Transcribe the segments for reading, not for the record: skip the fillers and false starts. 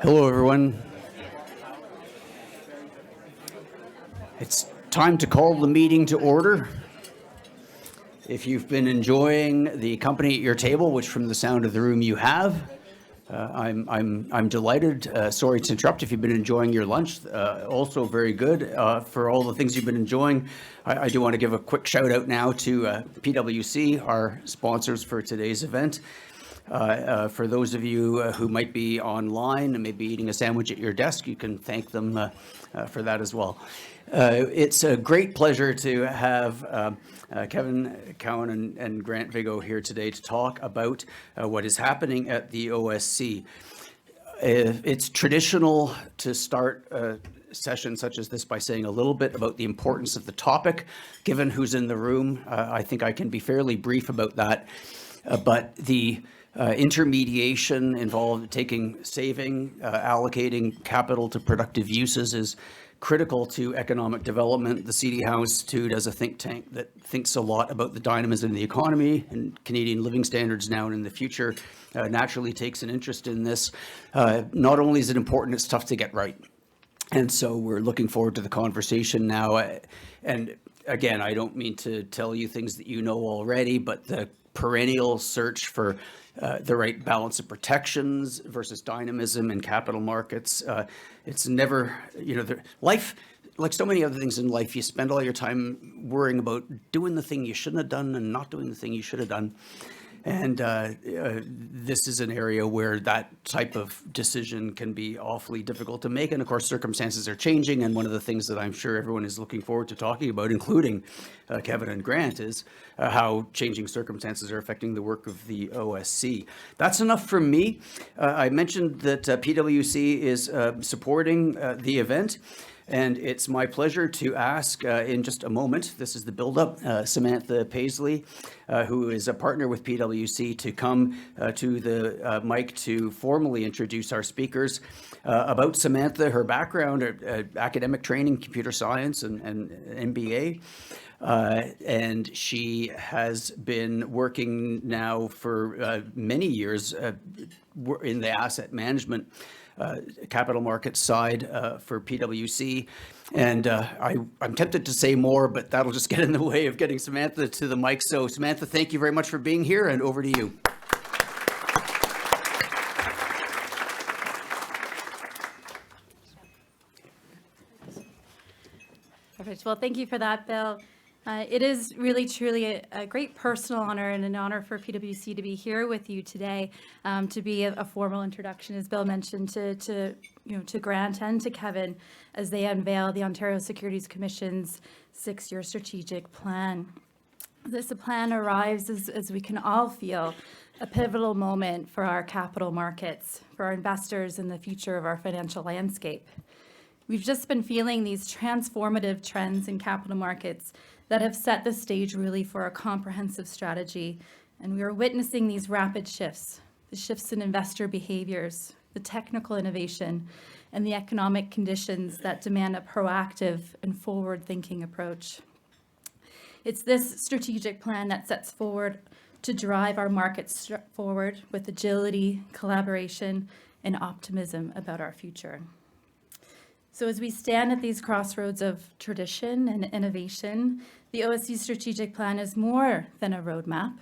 Hello, everyone. It's time to call the meeting to order. If you've been enjoying the company at your table, which from the sound of the room you have, I'm delighted. Sorry to interrupt if you've been enjoying your lunch. Also very good for all the things you've been enjoying. I do want to give a quick shout out now to PwC, our sponsors for today's event. For those of you who might be online and maybe eating a sandwich at your desk, you can thank them for that as well. It's a great pleasure to have Kevan, Cowan, and Grant Vingoe here today to talk about what is happening at the OSC. It's traditional to start a session such as this by saying a little bit about the importance of the topic. Given who's in the room, I think I can be fairly brief about that. But the intermediation involved saving, allocating capital to productive uses is critical to economic development. The CD House, too, does a think tank that thinks a lot about the dynamism of the economy and Canadian living standards now and in the future, naturally takes an interest in this. Not only is it important, it's tough to get right. And so we're looking forward to the conversation now. And again, I don't mean to tell you things that you know already, but the perennial search for the right balance of protections versus dynamism in capital markets. It's never, life, like so many other things in life, you spend all your time worrying about doing the thing you shouldn't have done and not doing the thing you should have done. And this is an area where that type of decision can be awfully difficult to make. And of course, circumstances are changing. And one of the things that I'm sure everyone is looking forward to talking about, including Kevan and Grant, is how changing circumstances are affecting the work of the OSC. That's enough from me. I mentioned that PwC is supporting the event. And it's my pleasure to ask in just a moment, this is the build-up, Samantha Paisley, who is a partner with PwC, to come to the mic to formally introduce our speakers. About Samantha, her background, academic training, computer science and MBA. And she has been working now for many years in the asset management capital markets side for PwC. And I'm tempted to say more, but that'll just get in the way of getting Samantha to the mic. So Samantha, thank you very much for being here, and over to you. Perfect. Well, thank you for that, Bill. It is really, truly a great personal honor and an honor for PwC to be here with you today, to be a formal introduction, as Bill mentioned, to Grant and to Kevan as they unveil the Ontario Securities Commission's 6-year strategic plan. This plan arrives, as we can all feel, a pivotal moment for our capital markets, for our investors, and the future of our financial landscape. We've just been feeling these transformative trends in capital markets that have set the stage really for a comprehensive strategy. And we are witnessing these rapid shifts, the shifts in investor behaviors, the technical innovation, and the economic conditions that demand a proactive and forward-thinking approach. It's this strategic plan that sets forward to drive our markets forward with agility, collaboration, and optimism about our future. So as we stand at these crossroads of tradition and innovation, the OSC strategic plan is more than a roadmap.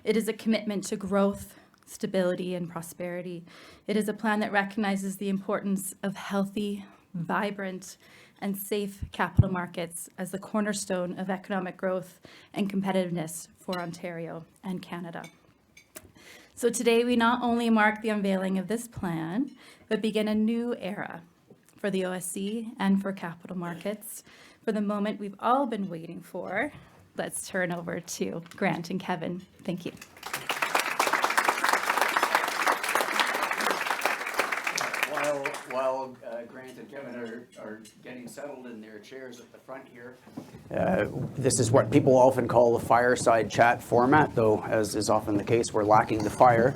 It is a commitment to growth, stability, and prosperity. It is a plan that recognizes the importance of healthy, vibrant, and safe capital markets as the cornerstone of economic growth and competitiveness for Ontario and Canada. So today we not only mark the unveiling of this plan, but begin a new era for the OSC and for capital markets, for the moment we've all been waiting for. Let's turn over to Grant and Kevan. Thank you. while Grant and Kevin are getting settled in their chairs at the front here, this is what people often call the fireside chat format, though, as is often the case, we're lacking the fire.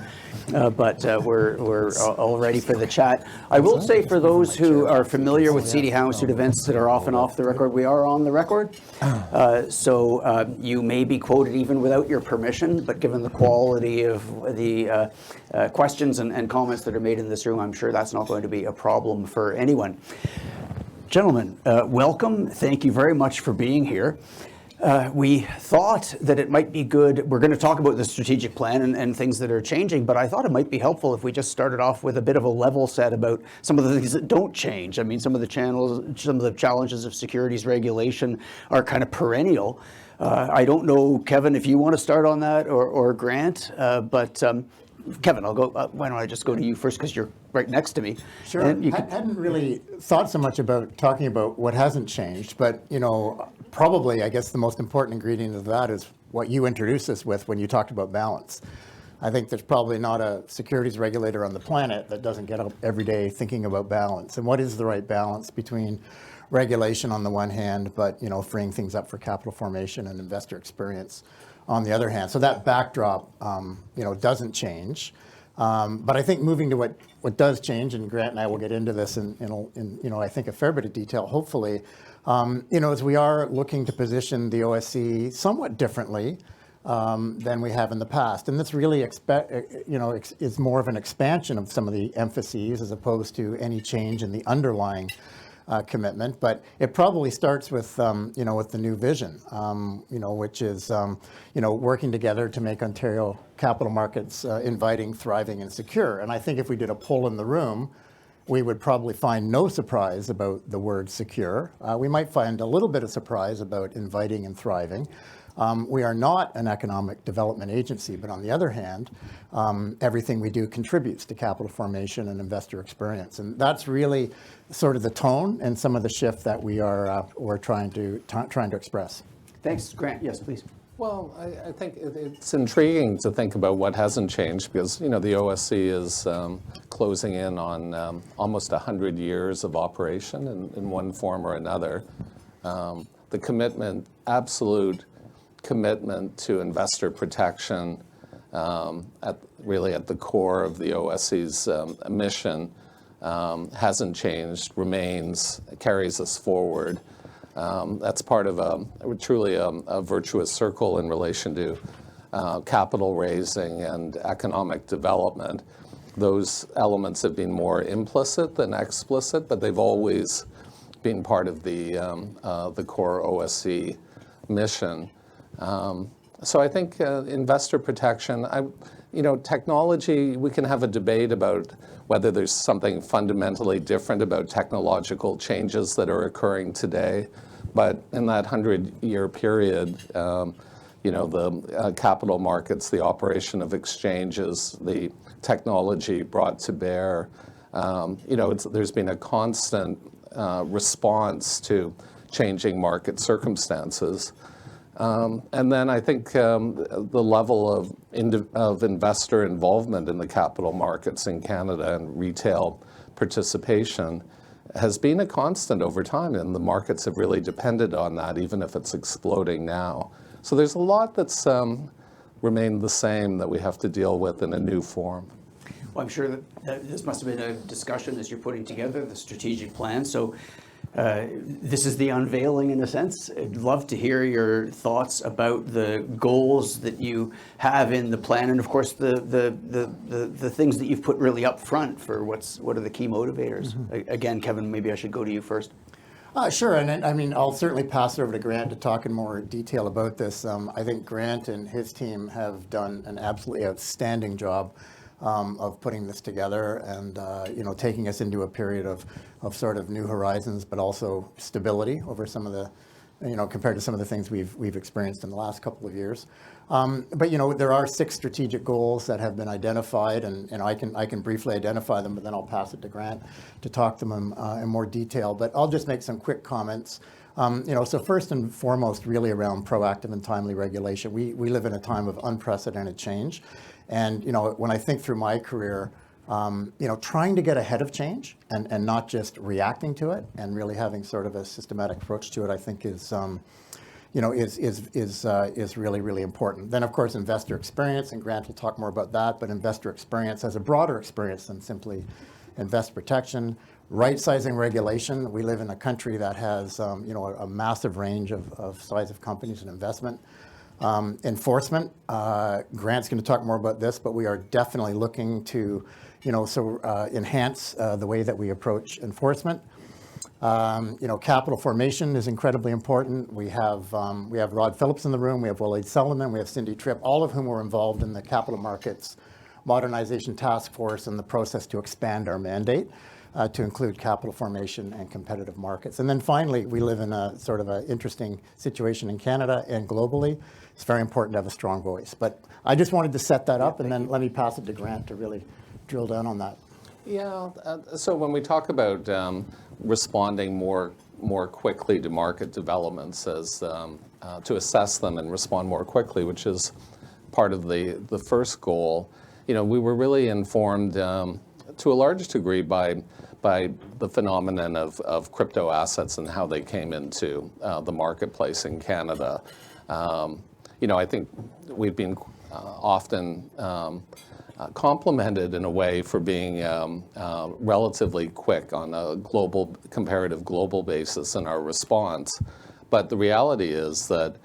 But we're all ready for the chat. I will say, for those who are familiar with CD Howe Institute events that are often off the record, we are on the record. So you may be quoted even without your permission, but given the quality of the questions and comments that are made in this room, I'm sure that's not going to be a problem for anyone. Gentlemen, welcome. Thank you very much for being here. We thought that it might be good. We're going to talk about the strategic plan and things that are changing, but I thought it might be helpful if we just started off with a bit of a level set about some of the things that don't change. I mean, some of the challenges of securities regulation are kind of perennial. I don't know, Kevin, if you want to start on that, or Grant, but Kevin, I'll go. Why don't I just go to you first, because you're right next to me. Sure. I hadn't really thought so much about talking about what hasn't changed, but probably, I guess the most important ingredient of that is what you introduced us with when you talked about balance. I think there's probably not a securities regulator on the planet that doesn't get up every day thinking about balance. And what is the right balance between regulation on the one hand, but freeing things up for capital formation and investor experience on the other hand. So that backdrop doesn't change. But I think moving to what does change, and Grant and I will get into this in I think a fair bit of detail, hopefully, as we are looking to position the OSC somewhat differently than we have in the past. And this really is more of an expansion of some of the emphases as opposed to any change in the underlying commitment. But it probably starts with with the new vision, which is working together to make Ontario capital markets inviting, thriving, and secure. And I think if we did a poll in the room, we would probably find no surprise about the word secure. We might find a little bit of surprise about inviting and thriving. We are not an economic development agency, but on the other hand, everything we do contributes to capital formation and investor experience. And that's really sort of the tone and some of the shift that we're trying to express. Thanks, Grant. Yes, please. Well, I think it's intriguing to think about what hasn't changed, because the OSC is closing in on almost 100 years of operation in one form or another. The commitment, absolute commitment to investor protection, at the core of the OSC's mission, hasn't changed, remains, carries us forward. That's part of truly a virtuous circle in relation to capital raising and economic development. Those elements have been more implicit than explicit, but they've always been part of the core OSC mission. So I think investor protection, technology, we can have a debate about whether there's something fundamentally different about technological changes that are occurring today. But in that 100-year period, the capital markets, the operation of exchanges, the technology brought to bear, there's been a constant response to changing market circumstances. And then I think the level of investor involvement in the capital markets in Canada and retail participation has been a constant over time, and the markets have really depended on that, even if it's exploding now. So there's a lot that's remained the same that we have to deal with in a new form. Well, I'm sure that this must have been a discussion as you're putting together the strategic plan. So this is the unveiling, in a sense. I'd love to hear your thoughts about the goals that you have in the plan, and of course the things that you've put really up front for what are the key motivators. Mm-hmm. Again, Kevin, maybe I should go to you first. Sure, and I mean, I'll certainly pass it over to Grant to talk in more detail about this. I think Grant and his team have done an absolutely outstanding job of putting this together and taking us into a period of sort of new horizons, but also stability over some of the, compared to some of the things we've experienced in the last couple of years. But there are 6 strategic goals that have been identified, and I can briefly identify them, but then I'll pass it to Grant to talk to them in more detail. But I'll just make some quick comments. So first and foremost, really around proactive and timely regulation. We live in a time of unprecedented change. And when I think through my career, trying to get ahead of change and not just reacting to it, and really having sort of a systematic approach to it, I think is really, really important. Then, of course, investor experience, and Grant will talk more about that, but investor experience has a broader experience than simply investor protection. Right-sizing regulation. We live in a country that has, a massive range of size of companies and investment. Enforcement. Grant's going to talk more about this, but we are definitely looking to, enhance the way that we approach enforcement. Capital formation is incredibly important. We have Rod Phillips in the room. We have Waleed Solomon. We have Cindy Tripp, all of whom were involved in the capital markets modernization task force and the process to expand our mandate to include capital formation and competitive markets. And then finally, we live in a sort of an interesting situation in Canada and globally. It's very important to have a strong voice. But I just wanted to set that up, and then let me pass it to Grant to really drill down on that. Yeah, so when we talk about responding more quickly to market developments as to assess them and respond more quickly, which is part of the first goal, we were really informed to a large degree by the phenomenon of crypto assets and how they came into the marketplace in Canada. I think we've been often complimented in a way for being relatively quick on a comparative global basis in our response. But the reality is that,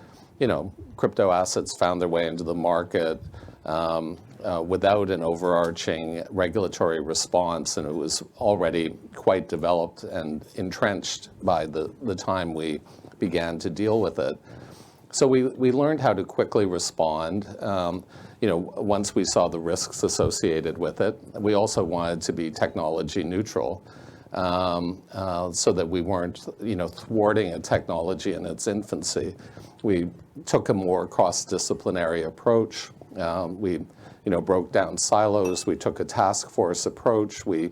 crypto assets found their way into the market without an overarching regulatory response, and it was already quite developed and entrenched by the time we began to deal with it. So we learned how to quickly respond. Once we saw the risks associated with it. We also wanted to be technology neutral, so that we weren't, thwarting a technology in its infancy. We took a more cross-disciplinary approach. We, broke down silos. We took a task force approach. We,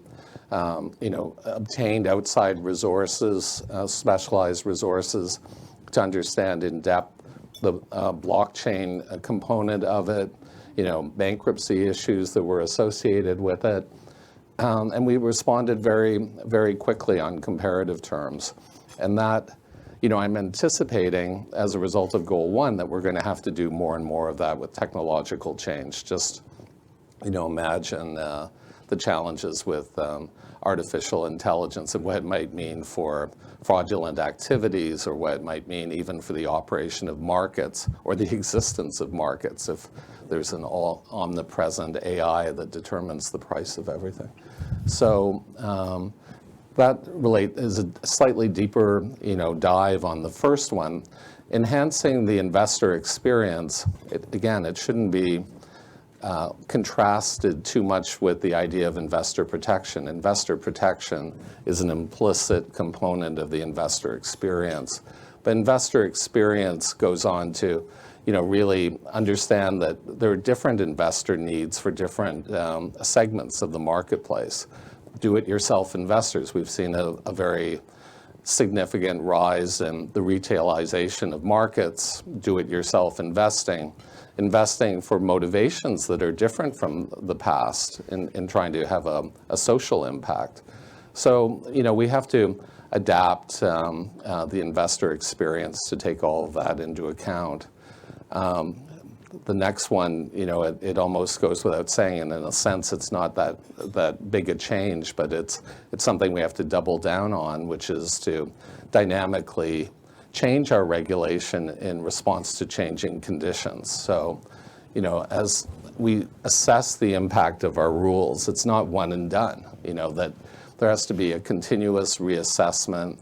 obtained outside resources, specialized resources, to understand in depth the blockchain component of it, bankruptcy issues that were associated with it. And we responded very, very quickly on comparative terms. And that, I'm anticipating as a result of Goal 1 that we're going to have to do more and more of that with technological change. Just, imagine the challenges with artificial intelligence and what it might mean for fraudulent activities, or what it might mean even for the operation of markets or the existence of markets if there's an omnipresent AI that determines the price of everything. So that is a slightly deeper, dive on the first one. Enhancing the investor experience, it shouldn't be contrasted too much with the idea of investor protection. Investor protection is an implicit component of the investor experience. But investor experience goes on to, really understand that there are different investor needs for different segments of the marketplace. Do-it-yourself investors, we've seen a very significant rise in the retailization of markets. Do-it-yourself investing for motivations that are different from the past in trying to have a social impact. So, we have to adapt the investor experience to take all of that into account. The next one, it almost goes without saying, and in a sense, it's not that big a change, but it's something we have to double down on, which is to dynamically change our regulation in response to changing conditions. So, as we assess the impact of our rules, it's not one and done, that there has to be a continuous reassessment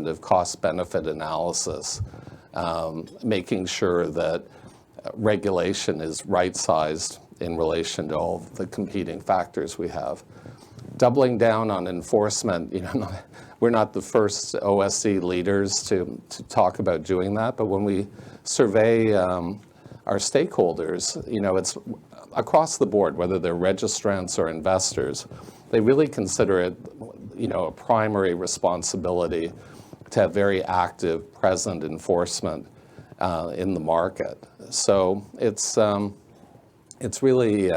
of cost-benefit analysis, making sure that regulation is right-sized in relation to all the competing factors we have. Doubling down on enforcement, we're not the first OSC leaders to talk about doing that, but when we survey our stakeholders, it's across the board, whether they're registrants or investors, they really consider it, a primary responsibility to have very active, present enforcement in the market. So it's really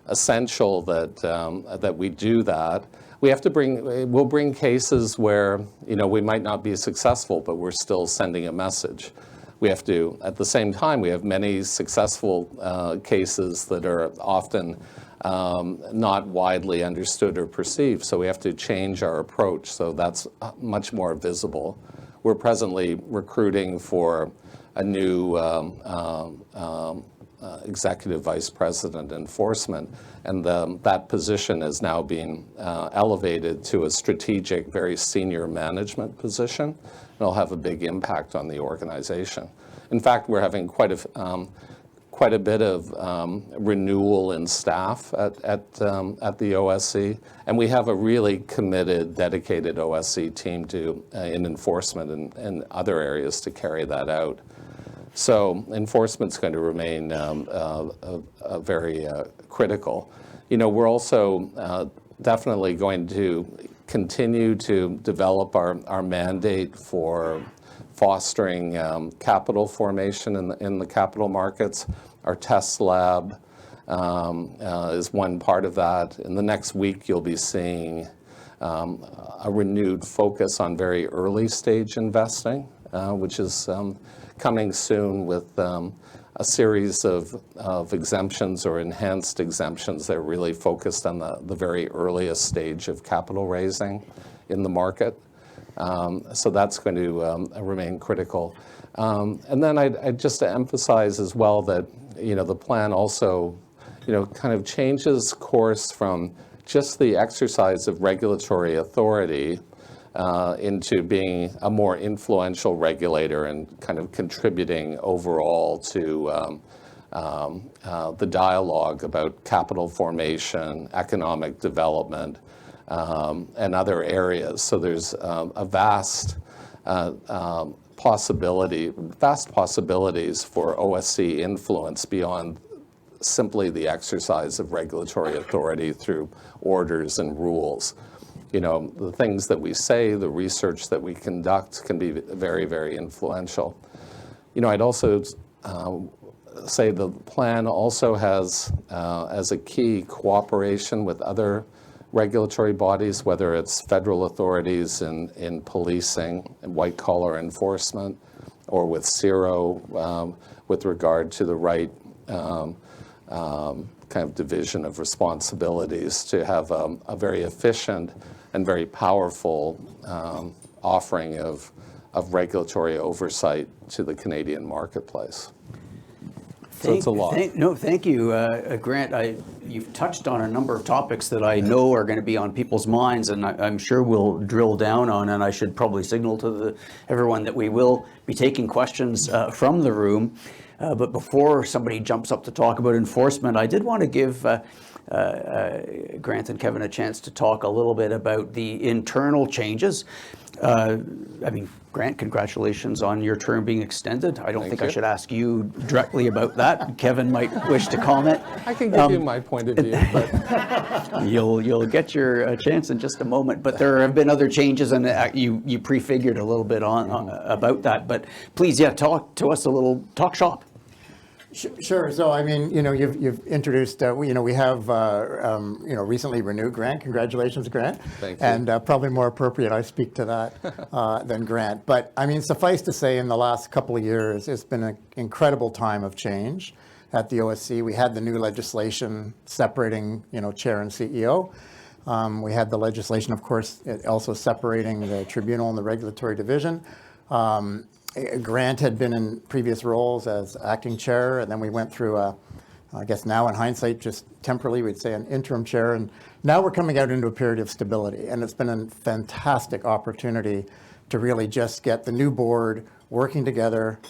essential that we do that. We'll bring cases where, we might not be successful, but we're still sending a message. We have to, at the same time, we have many successful cases that are often not widely understood or perceived, so we have to change our approach, so that's much more visible. We're presently recruiting for a new Executive Vice President Enforcement, and that position is now being elevated to a strategic, very senior management position, and it'll have a big impact on the organization. In fact, we're having quite a bit of renewal in staff at the OSC, and we have a really committed, dedicated OSC team in enforcement and other areas to carry that out. So enforcement's going to remain very critical. We're also definitely going to continue to develop our mandate for fostering capital formation in the capital markets. Our test lab is one part of that. In the next week, you'll be seeing a renewed focus on very early stage investing, which is coming soon with a series of exemptions or enhanced exemptions that are really focused on the very earliest stage of capital raising in the market. So that's going to remain critical. And then I'd just to emphasize as well that, the plan also, kind of changes course from just the exercise of regulatory authority into being a more influential regulator and kind of contributing overall to the dialogue about capital formation, economic development, and other areas. So there's a vast possibilities for OSC influence beyond simply the exercise of regulatory authority through orders and rules. The things that we say, the research that we conduct can be very, very influential. I'd also say the plan also has as a key cooperation with other regulatory bodies, whether it's federal authorities in policing and white-collar enforcement, or with CIRO with regard to the right kind of division of responsibilities to have a very efficient and very powerful offering of regulatory oversight to the Canadian marketplace. So it's a lot. Thank you, Grant. You've touched on a number of topics that I know are going to be on people's minds, and I'm sure we'll drill down on, and I should probably signal to everyone that we will be taking questions from the room. But before somebody jumps up to talk about enforcement, I did want to give Grant and Kevan a chance to talk a little bit about the internal changes. Grant, congratulations on your term being extended. I don't think I should ask you directly about that. Kevan might wish to comment. I can give you my point of view. But You'll get your chance in just a moment. But there have been other changes, and you prefigured a little bit on about that. But please, talk to us a little. Talk shop. Sure. So, you've introduced, we have, recently renewed Grant. Congratulations, Grant. Thank you. And probably more appropriate I speak to that than Grant. But, suffice to say, in the last couple of years, it's been an incredible time of change at the OSC. We had the new legislation separating, chair and CEO. We had the legislation, of course, also separating the tribunal and the regulatory division. Grant had been in previous roles as acting chair, and then we went through I guess now in hindsight, just temporarily we'd say an interim chair, and now we're coming out into a period of stability, and it's been a fantastic opportunity to really just get the new board working together.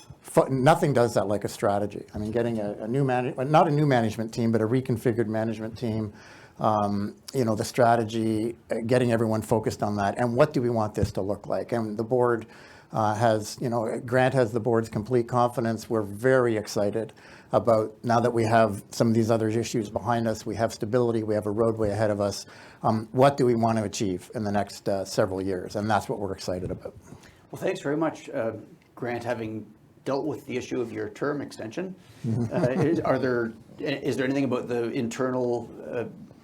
Nothing does that like a strategy. Getting a new not a new management team, but a reconfigured management team, the strategy, getting everyone focused on that, and what do we want this to look like? And the board Grant has the board's complete confidence. We're very excited about, now that we have some of these other issues behind us, we have stability, we have a roadway ahead of us. What do we want to achieve in the next several years? And that's what we're excited about. Well, thanks very much, Grant, having dealt with the issue of your term extension. Is there anything about the internal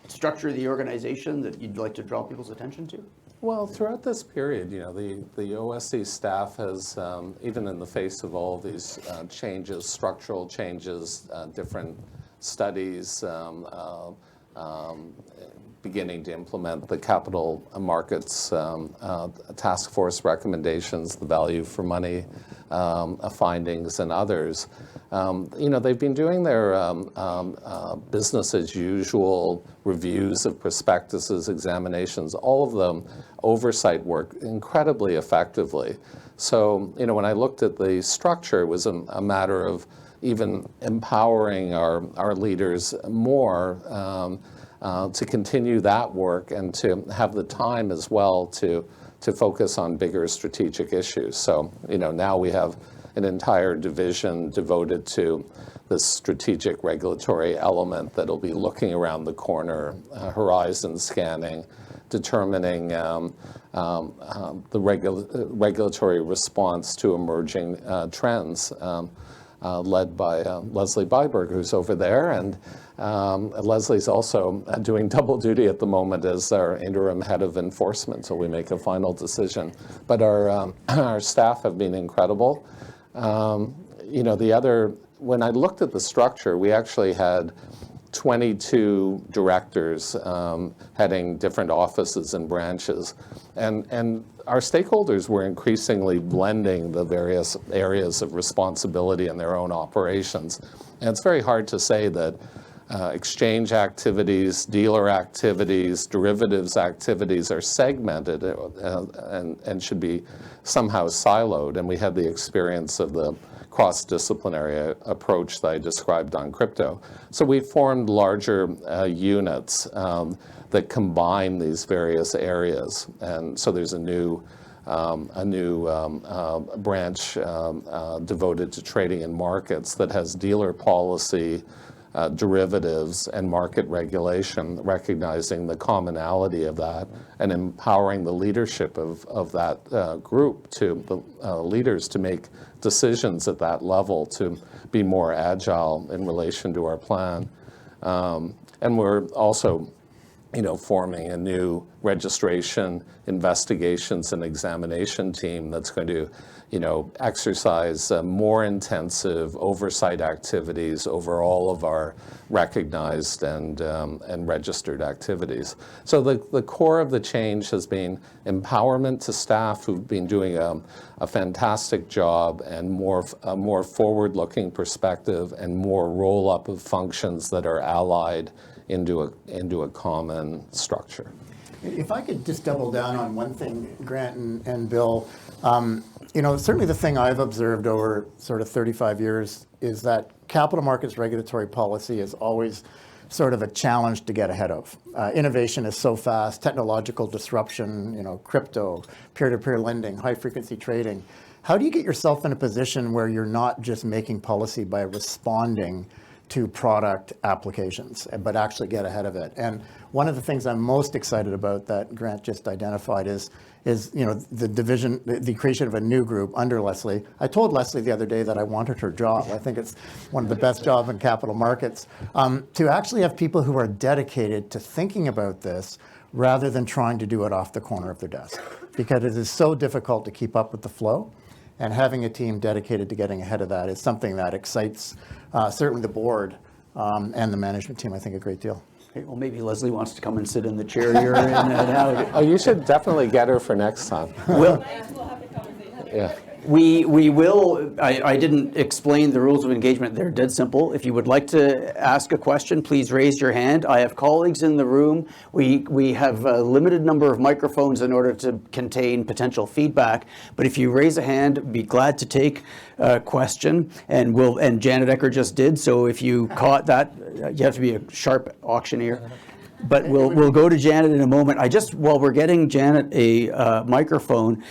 structure of the organization that you'd like to draw people's attention to? Well, throughout this period, the OSC staff has, even in the face of all these changes, structural changes, different studies, beginning to implement the capital markets task force recommendations, the value for money findings, and others. They've been doing their business as usual reviews of prospectuses, examinations, all of them oversight work incredibly effectively. So, when I looked at the structure, it was a matter of even empowering our leaders more to continue that work and to have the time as well to focus on bigger strategic issues. So, now we have an entire division devoted to the strategic regulatory element that'll be looking around the corner, horizon scanning, determining the regulatory response to emerging trends, led by Leslie Byberg, who's over there. And Leslie's also doing double duty at the moment as our interim head of enforcement, so we make a final decision. But our staff have been incredible. When I looked at the structure, we actually had 22 directors heading different offices and branches. And our stakeholders were increasingly blending the various areas of responsibility in their own operations. And it's very hard to say that exchange activities, dealer activities, derivatives activities are segmented and should be somehow siloed. And we had the experience of the cross-disciplinary approach that I described on crypto. So we formed larger units that combine these various areas. And so there's a new branch devoted to trading and markets that has dealer policy, derivatives, and market regulation, recognizing the commonality of that and empowering the leadership of that group, to the leaders, to make decisions at that level to be more agile in relation to our plan. And we're also forming a new registration, investigations, and examination team that's going to exercise more intensive oversight activities over all of our recognized and registered activities. So the core of the change has been empowerment to staff who've been doing a fantastic job, and a more forward-looking perspective, and more roll-up of functions that are allied into a common structure. If I could just double down on one thing, Grant and Bill, certainly the thing I've observed over sort of 35 years is that capital markets regulatory policy is always sort of a challenge to get ahead of. Innovation is so fast, technological disruption, crypto, peer-to-peer lending, high-frequency trading. How do you get yourself in a position where you're not just making policy by responding to product applications, but actually get ahead of it? And one of the things I'm most excited about that Grant just identified is the division, the creation of a new group under Leslie. I told Leslie the other day that I wanted her job. I think it's one of the best jobs in capital markets, to actually have people who are dedicated to thinking about this rather than trying to do it off the corner of their desk, because it is so difficult to keep up with the flow. And having a team dedicated to getting ahead of that is something that excites certainly the board and the management team, I think, a great deal. Okay, well, maybe Leslie wants to come and sit in the chair you're in now. Oh, you should definitely get her for next time. Well, Yeah. we will, I didn't explain the rules of engagement. They're dead simple. If you would like to ask a question, please raise your hand. I have colleagues in the room. We have a limited number of microphones in order to contain potential feedback. But if you raise a hand, be glad to take a question. And Janet Ecker just did. So if you caught that, you have to be a sharp auctioneer. But we'll go to Janet in a moment. While we're getting Janet a microphone,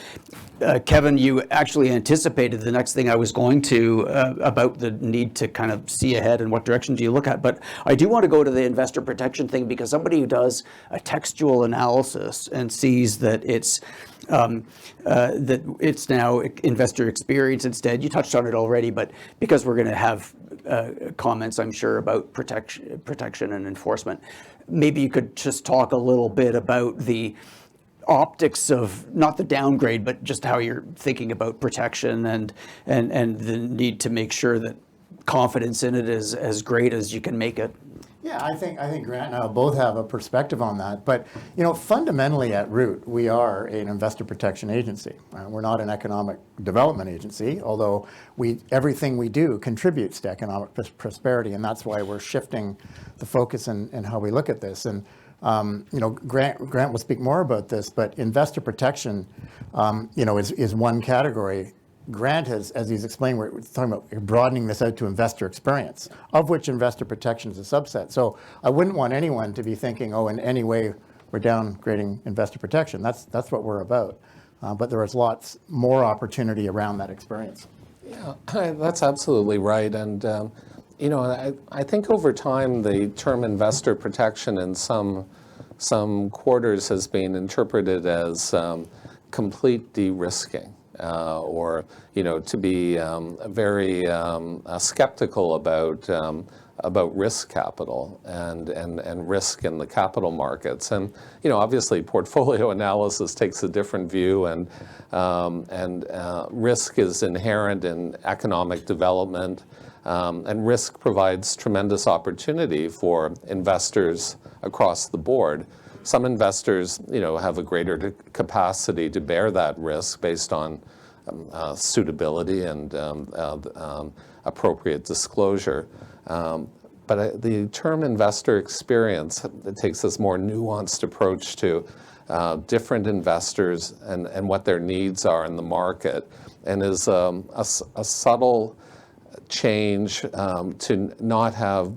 Kevin, you actually anticipated the next thing I was going to about the need to kind of see ahead and what direction do you look at. But I do want to go to the investor protection thing, because somebody who does a textual analysis and sees that it's now investor experience instead. You touched on it already, but because we're going to have comments, I'm sure, about protection and enforcement, maybe you could just talk a little bit about the optics of not the downgrade, but just how you're thinking about protection and the need to make sure that confidence in it is as great as you can make it. Yeah, I think Grant and I both have a perspective on that. But fundamentally at root, we are an investor protection agency. We're not an economic development agency, although everything we do contributes to economic prosperity, and that's why we're shifting the focus in how we look at this. And Grant will speak more about this, but investor protection, is one category. Grant has, as he's explained, we're talking about broadening this out to investor experience, of which investor protection is a subset. So I wouldn't want anyone to be thinking, in any way we're downgrading investor protection. That's what we're about. But there is lots more opportunity around that experience. Yeah, that's absolutely right. And I think over time the term investor protection in some quarters has been interpreted as complete de-risking. Or to be very skeptical about risk capital and risk in the capital markets. And obviously portfolio analysis takes a different view, and risk is inherent in economic development, and risk provides tremendous opportunity for investors across the board. Some investors, have a greater capacity to bear that risk based on suitability and appropriate disclosure. But the term investor experience, it takes this more nuanced approach to different investors and what their needs are in the market, and is a subtle change to not have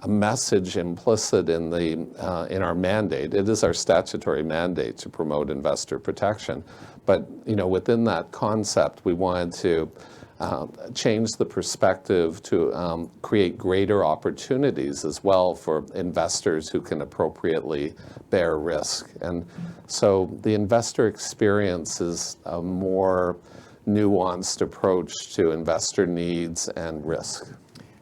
a message implicit in our mandate. It is our statutory mandate to promote investor protection, but within that concept, we wanted to change the perspective to create greater opportunities as well for investors who can appropriately bear risk. And so the investor experience is a more nuanced approach to investor needs and risk.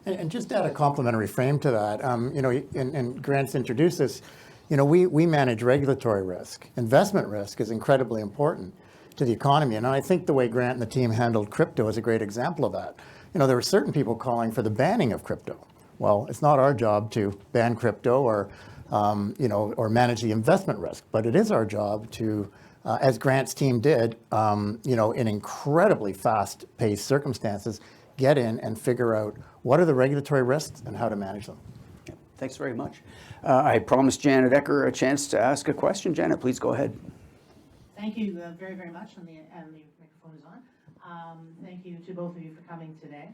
And just to add a complementary frame to that, and Grant's introduced this, we manage regulatory risk. Investment risk is incredibly important to the economy. And I think the way Grant and the team handled crypto is a great example of that. There were certain people calling for the banning of crypto. Well, it's not our job to ban crypto or manage the investment risk, but it is our job to, as Grant's team did, in incredibly fast-paced circumstances, get in and figure out what are the regulatory risks and how to manage them. Thanks very much. I promised Janet Ecker a chance to ask a question. Janet, please go ahead. Thank you very, very much, and the microphone is on. Thank you to both of you for coming today.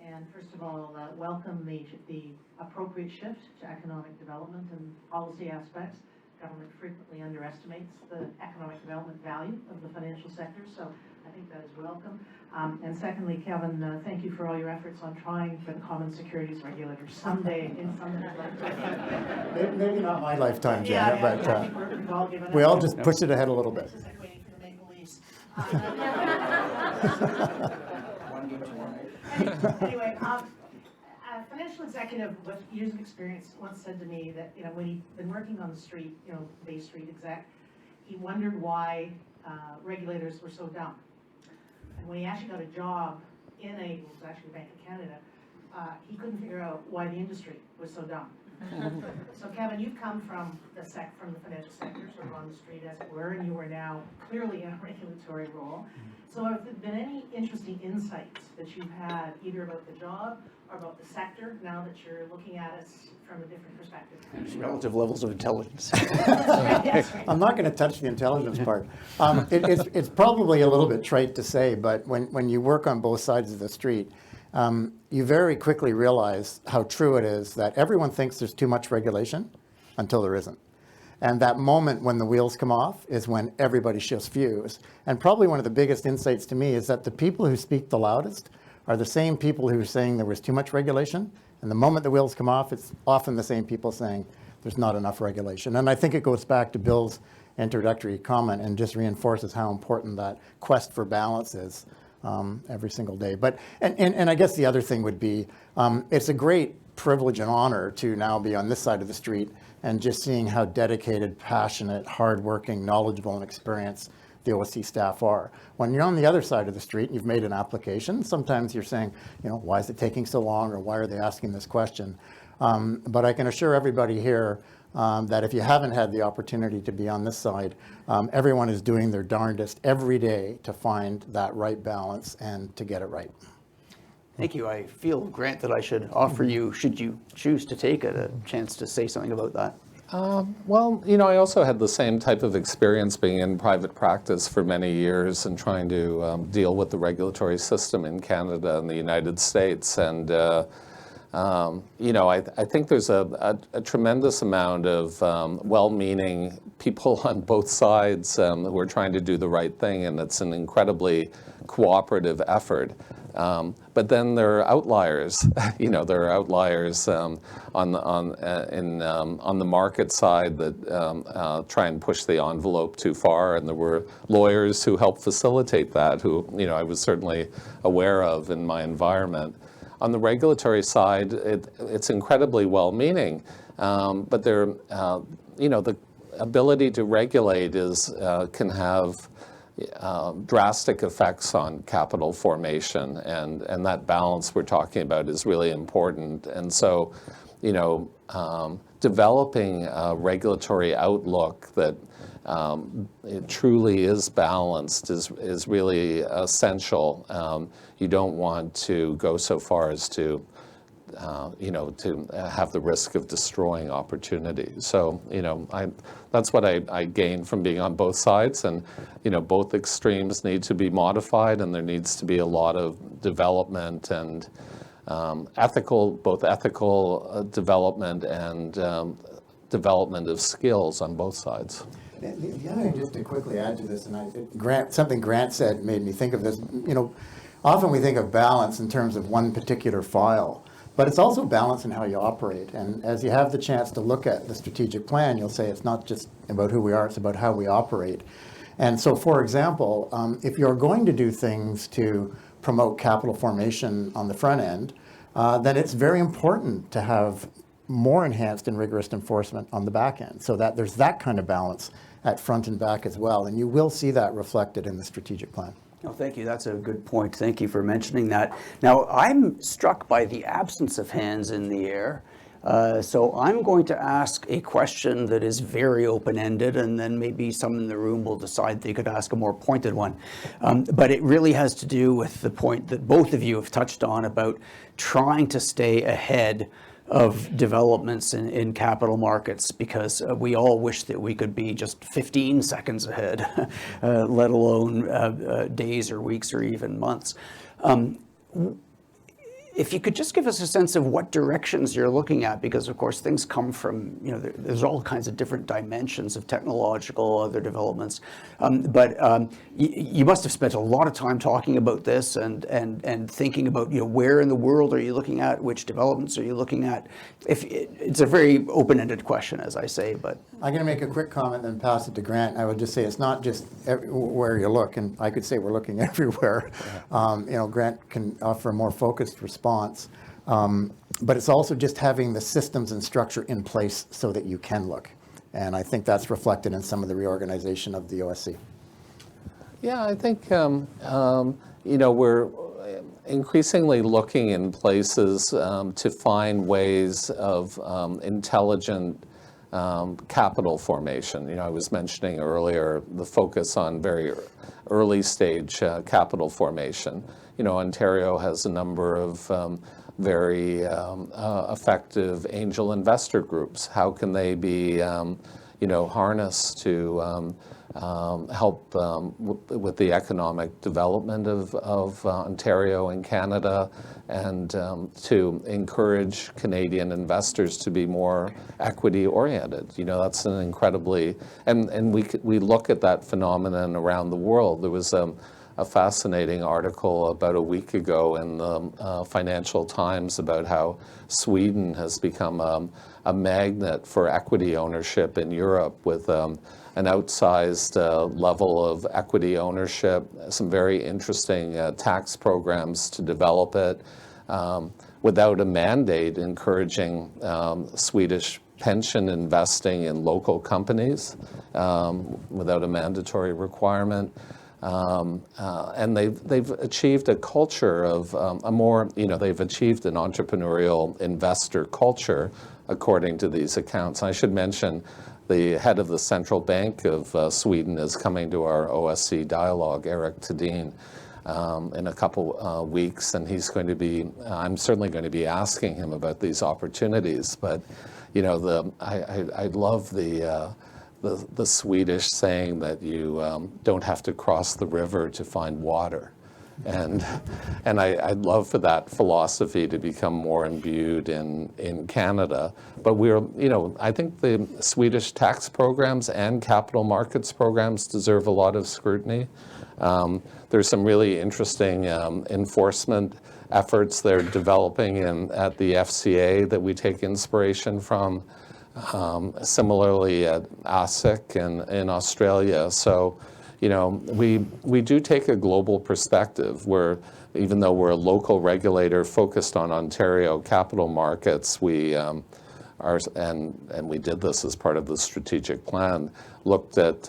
And first of all, welcome the appropriate shift to economic development and policy aspects. Government frequently underestimates the economic development value of the financial sector, so I think that is welcome. And secondly, Kevan, thank you for all your efforts on trying for the common securities regulator someday in somebody's lifetime. Maybe not my lifetime, Janet, I think we've all given we up. all just pushed it ahead a little bit. This is like waiting for the Maple Leafs. Anyway, a financial executive with years of experience once said to me that when he'd been working on the street, Bay Street exec, he wondered why regulators were so dumb. And when he actually got a job in it was actually Bank of Canada, he couldn't figure out why the industry was so dumb. So Kevan, you've come from the financial sector, sort of on the street as it were, and you are now clearly in a regulatory role. So have there been any interesting insights that you've had either about the job or about the sector now that you're looking at us from a different perspective? Relative levels of intelligence. I'm not going to touch the intelligence part. It's probably a little bit trite to say, but when you work on both sides of the street, you very quickly realize how true it is that everyone thinks there's too much regulation until there isn't. And that moment when the wheels come off is when everybody shifts views. And probably one of the biggest insights to me is that the people who speak the loudest are the same people who are saying there was too much regulation. And the moment the wheels come off, it's often the same people saying there's not enough regulation. And I think it goes back to Bill's introductory comment and just reinforces how important that quest for balance is every single day. But and I guess the other thing would be, it's a great privilege and honor to now be on this side of the street and just seeing how dedicated, passionate, hardworking, knowledgeable, and experienced the OSC staff are. When you're on the other side of the street and you've made an application, sometimes you're saying, why is it taking so long, or why are they asking this question? But I can assure everybody here that if you haven't had the opportunity to be on this side, everyone is doing their darndest every day to find that right balance and to get it right. Thank you. I feel, Grant, that I should offer you, should you choose to take it, a chance to say something about that. Well, I also had the same type of experience being in private practice for many years and trying to deal with the regulatory system in Canada and the United States. And, I think there's a tremendous amount of well-meaning people on both sides who are trying to do the right thing, and it's an incredibly cooperative effort. But then there are outliers. There are outliers on the market side that try and push the envelope too far, and there were lawyers who helped facilitate that, who I was certainly aware of in my environment. On the regulatory side, it's incredibly well-meaning, but the ability to regulate can have drastic effects on capital formation, and that balance we're talking about is really important. And so, developing a regulatory outlook that it truly is balanced is really essential. You don't want to go so far as to have the risk of destroying opportunity. So, that's what I gained from being on both sides. And, both extremes need to be modified, and there needs to be a lot of development and ethical development and development of skills on both sides. The other thing, just to quickly add to this, and something Grant said made me think of this. Often we think of balance in terms of one particular file, but it's also balance in how you operate. And as you have the chance to look at the strategic plan, you'll say it's not just about who we are, it's about how we operate. And so, for example, if you're going to do things to promote capital formation on the front end, then it's very important to have more enhanced and rigorous enforcement on the back end, so that there's that kind of balance at front and back as well. And you will see that reflected in the strategic plan. Oh, thank you. That's a good point. Thank you for mentioning that. Now, I'm struck by the absence of hands in the air. So I'm going to ask a question that is very open-ended, and then maybe some in the room will decide they could ask a more pointed one. But it really has to do with the point that both of you have touched on about trying to stay ahead of developments in capital markets, because we all wish that we could be just 15 seconds ahead, let alone days or weeks or even months. If you could just give us a sense of what directions you're looking at, because of course things come from, there's all kinds of different dimensions of technological, other developments. But you must have spent a lot of time talking about this and thinking about, where in the world are you looking at, which developments are you looking at? It's a very open-ended question, as I say, but. I'm going to make a quick comment and pass it to Grant. I would just say it's not just where you look, and I could say we're looking everywhere. Grant can offer a more focused response, but it's also just having the systems and structure in place so that you can look. And I think that's reflected in some of the reorganization of the OSC. Yeah, I think, we're increasingly looking in places to find ways of intelligent capital formation. I was mentioning earlier the focus on very early stage capital formation. Ontario has a number of very effective angel investor groups. How can they be harness to help with the economic development of Ontario and Canada, and to encourage Canadian investors to be more equity oriented. That's an incredibly, and we look at that phenomenon around the world. There was a fascinating article about a week ago in the Financial Times about how Sweden has become a magnet for equity ownership in Europe, with an outsized level of equity ownership, some very interesting tax programs to develop it, without a mandate encouraging Swedish pension investing in local companies, without a mandatory requirement. And they've achieved a culture of they've achieved an entrepreneurial investor culture, according to these accounts. I should mention the head of the Central Bank of Sweden is coming to our OSC dialogue, Eric Thedin, in a couple weeks, and I'm certainly going to be asking him about these opportunities. But I love the Swedish saying that you don't have to cross the river to find water. And I'd love for that philosophy to become more imbued in Canada. But I think the Swedish tax programs and capital markets programs deserve a lot of scrutiny. There's some really interesting enforcement efforts they're developing at the FCA that we take inspiration from. Similarly at ASIC in Australia. So, we do take a global perspective where, even though we're a local regulator focused on Ontario capital markets, we and we did this as part of the strategic plan, looked at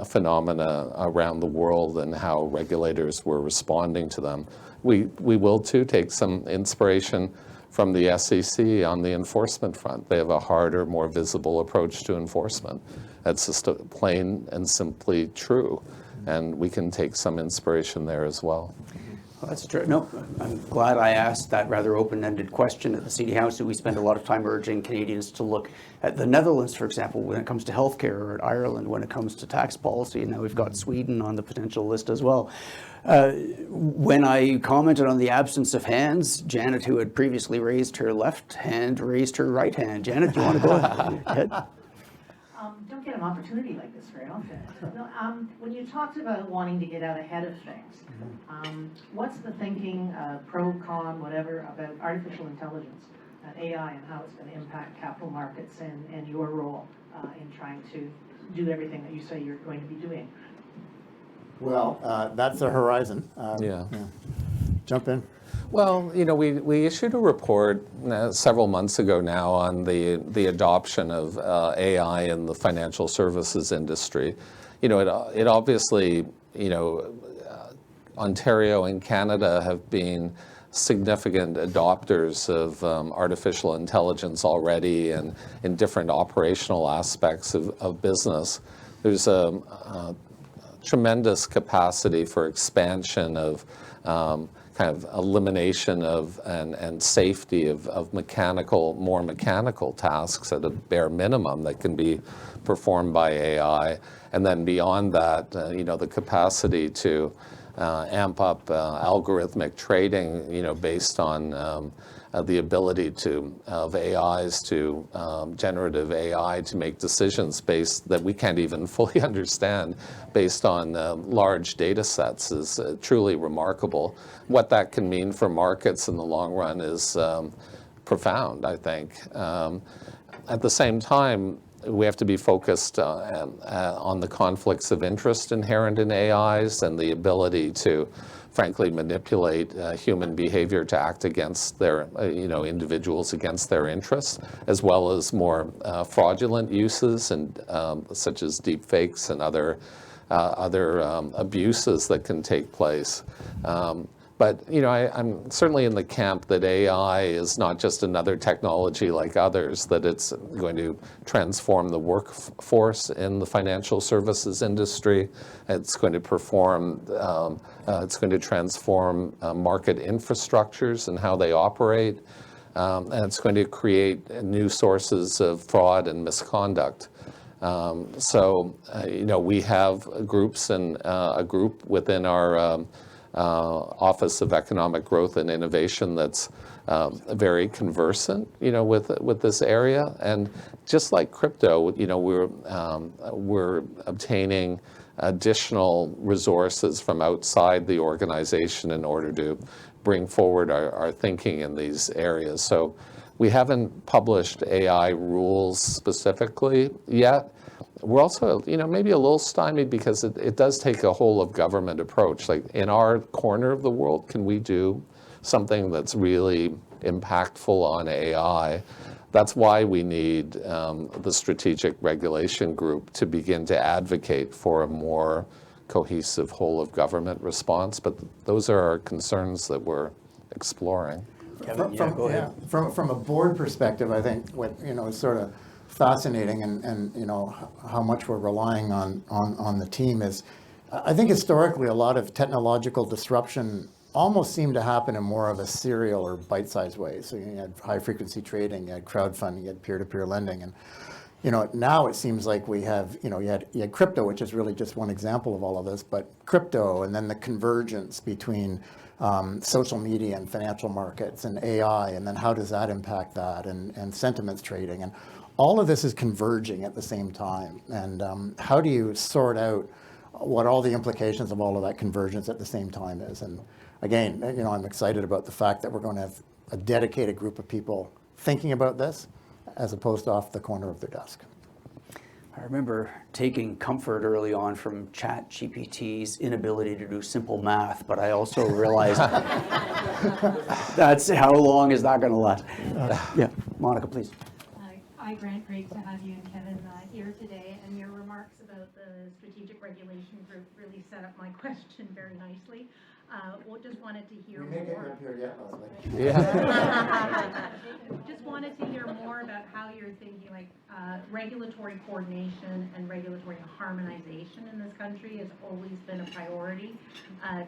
phenomena around the world and how regulators were responding to them. We will too take some inspiration from the SEC on the enforcement front. They have a harder, more visible approach to enforcement. That's just plain and simply true. And we can take some inspiration there as well. Well, that's true. No, I'm glad I asked that rather open-ended question at the City House. We spend a lot of time urging Canadians to look at the Netherlands, for example, when it comes to healthcare, or at Ireland when it comes to tax policy. And now we've got Sweden on the potential list as well. When I commented on the absence of hands, Janet, who had previously raised her left hand, raised her right hand. Janet, do you want to go ahead? Don't get an opportunity like this very often. No, when you talked about wanting to get out ahead of things, what's the thinking, pro, con, whatever, about artificial intelligence, AI, and how it's going to impact capital markets and your role in trying to do everything that you say you're going to be doing? Well, that's the horizon. Yeah. Jump in. Well, we issued a report several months ago now on the adoption of AI in the financial services industry. It obviously, Ontario and Canada have been significant adopters of artificial intelligence already, and in different operational aspects of business. There's a tremendous capacity for expansion of kind of elimination of and safety of more mechanical tasks at a bare minimum that can be performed by AI. And then beyond that, the capacity to amp up algorithmic trading, based on the ability of AIs to generative AI to make decisions that we can't even fully understand based on large data sets is truly remarkable. What that can mean for markets in the long run is profound, I think. At the same time, we have to be focused on the conflicts of interest inherent in AIs and the ability to frankly manipulate human behavior to act against their, individuals against their interests, as well as more fraudulent uses, and such as deep fakes and other abuses that can take place. But I'm certainly in the camp that AI is not just another technology like others, that it's going to transform the workforce in the financial services industry. It's going to transform market infrastructures and how they operate. And it's going to create new sources of fraud and misconduct. We have groups and a group within our Office of Economic Growth and Innovation that's very conversant, with this area. And just like crypto, we're obtaining additional resources from outside the organization in order to bring forward our thinking in these areas. So we haven't published AI rules specifically yet. We're also, maybe a little stymied because it does take a whole of government approach. Like in our corner of the world, can we do something that's really impactful on AI? That's why we need the Strategic Regulation Group to begin to advocate for a more cohesive whole of government response. But those are our concerns that we're exploring. Kevan, go ahead. From a board perspective, I think what is sort of fascinating and how much we're relying on the team is, I think historically a lot of technological disruption almost seemed to happen in more of a serial or bite-sized way. So you had high-frequency trading, you had crowdfunding, you had peer-to-peer lending, and now it seems like we have, you had crypto, which is really just one example of all of this, but crypto and then the convergence between social media and financial markets and AI, and then how does that impact that, and sentiments trading, and all of this is converging at the same time. And how do you sort out what all the implications of all of that convergence at the same time is? And again, I'm excited about the fact that we're going to have a dedicated group of people thinking about this as opposed to off the corner of their desk. I remember taking comfort early on from ChatGPT's inability to do simple math, but I also realized that's how long is that going to last? Yeah, Monica, please. Grant, great to have you and Kevan here today, and your remarks about the Strategic Regulation Group really set up my question very nicely. Just wanted to hear more. Yeah. Just wanted to hear more about how you're thinking, like regulatory coordination and regulatory harmonization in this country has always been a priority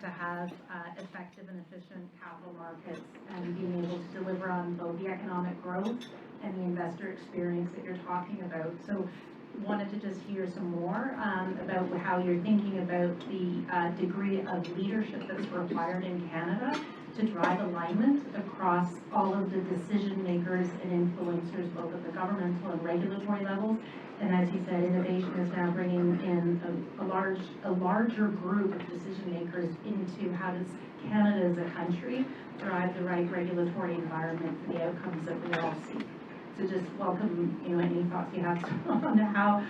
to have effective and efficient capital markets and being able to deliver on both the economic growth and the investor experience that you're talking about. So wanted to just hear some more about how you're thinking about the degree of leadership that's required in Canada to drive alignment across all of the decision makers and influencers, both at the governmental and regulatory levels. And as you said, innovation is now bringing in a larger group of decision makers into how does Canada as a country drive the right regulatory environment for the outcomes that we all seek. So just welcome, any thoughts you have on the how.